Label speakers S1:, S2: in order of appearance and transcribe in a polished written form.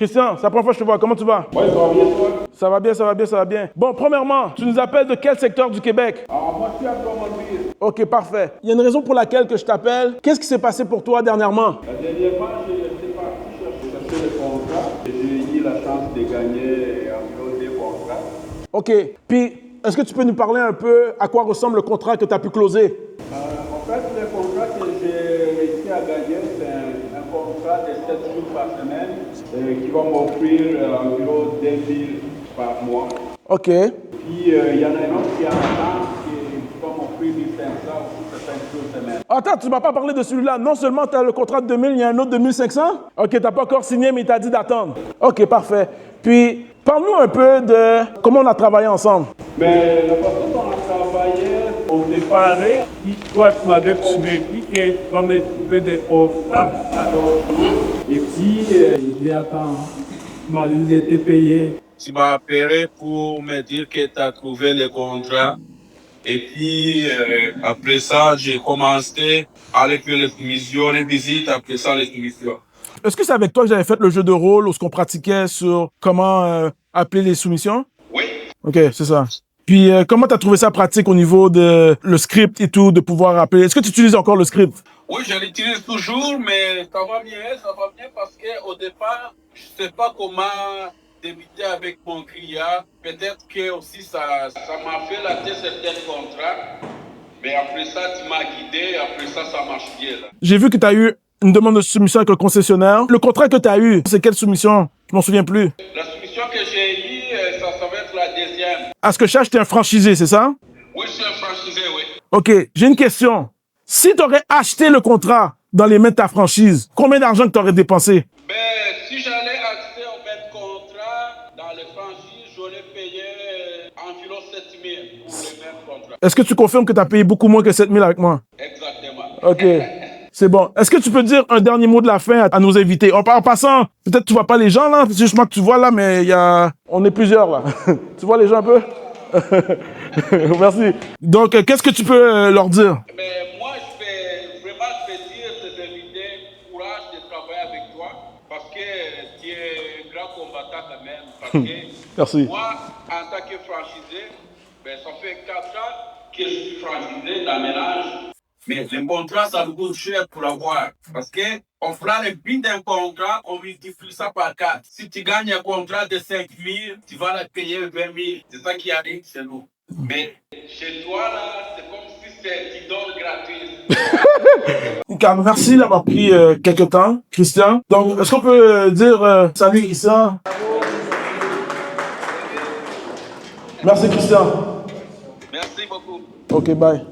S1: Christian, c'est la première fois que je te vois. Comment tu vas?
S2: Ouais, ça va bien, toi?
S1: Ça va bien, ça va bien, ça va bien. Bon, premièrement, tu nous appelles de quel secteur du Québec?
S2: Alors, moi, je suis à Drummondville.
S1: Ok, parfait. Il y a une raison pour laquelle que je t'appelle. Qu'est-ce qui s'est passé pour toi dernièrement?
S2: Dernièrement, j'étais parti chercher le contrat et j'ai eu la chance de gagner environ 2 contrats.
S1: Ok. Puis, est-ce que tu peux nous parler un peu à quoi ressemble le contrat que tu as pu closer?
S2: En fait, le contrat que j'ai réussi à gagner, c'est un contrat de 7 jours par semaine qui va m'offrir environ 2 000 par mois.
S1: Ok.
S2: Puis, il y en a un autre qui est en attente qui va m'offrir 1 500 pour 5 jours semaine.
S1: Attends, tu ne m'as pas parlé de celui-là. Non seulement tu as le contrat de 2000, il y a un autre de 1500? Ok, tu n'as pas encore signé, mais il t'a dit d'attendre. Ok, parfait. Puis, parle-nous un peu de comment on a travaillé ensemble.
S2: Mais la façon dont on travaillait, on s'est parlé. Toi, tu m'avais convaincu qu'on ait trouvé des contrats à d'autres. Et puis, il dit, attends, moi, ils étaient payés.
S3: Tu m'as appelé pour me dire que tu as trouvé le contrat. Et puis, après ça, j'ai commencé avec les soumissions, les visites, après ça, les soumissions.
S1: Est-ce que c'est avec toi que j'avais fait le jeu de rôle où ce qu'on pratiquait sur comment appeler les soumissions?
S3: Oui.
S1: Ok, c'est ça. Puis, comment tu as trouvé ça pratique au niveau de le script et tout, de pouvoir appeler? Est-ce que tu utilises encore le script?
S3: Oui, je l'utilise toujours, mais ça va bien parce qu'au départ, je ne sais pas comment débuter avec mon client. Peut-être que aussi ça m'a fait laisser certains contrats, mais après ça, tu m'as guidé, après ça marche bien. Là.
S1: J'ai vu que tu as eu une demande de soumission avec le concessionnaire. Le contrat que tu as eu, c'est quelle soumission? Je m'en souviens plus.
S3: La soumission que j'ai eue, ça va être la deuxième.
S1: À ce que je sache, tu es un franchisé, c'est ça?
S3: Oui, je suis un franchisé, oui.
S1: Ok, j'ai une question. Si tu aurais acheté le contrat dans les mains de ta franchise, combien d'argent que tu aurais dépensé?
S3: Ben, si j'allais acheter au même contrat dans les franchises, j'aurais payé environ 7 000 pour le même contrat.
S1: Est-ce que tu confirmes que tu as payé beaucoup moins que 7 000 avec moi?
S3: Exactement.
S1: Ok, c'est bon. Est-ce que tu peux dire un dernier mot de la fin à nos invités? En passant, peut-être tu vois pas les gens là, c'est juste moi que tu vois là, mais on est plusieurs là. Tu vois les gens un peu? Merci. Donc, qu'est-ce que tu peux leur dire?
S3: Mais moi, je vais dire à ces invités, courage de travailler avec toi, parce que tu es un grand combattant quand même. Parce que
S1: Merci.
S3: moi, en tant que franchisé, ben, ça fait 4 ans que je suis franchisé dans le ménage. Mais le contrat, ça nous coûte cher pour l'avoir. Parce qu'on fera le prix d'un contrat, on multiplie ça par 4. Si tu gagnes un contrat de 5 000, tu vas la payer 20 000. C'est ça qui arrive chez nous. Mais chez toi, là, c'est comme si c'était tu donnes gratuit.
S1: Merci d'avoir pris quelques temps, Christian. Donc, est-ce qu'on peut dire salut, Christian? Merci, Christian.
S3: Merci beaucoup.
S1: Ok, bye.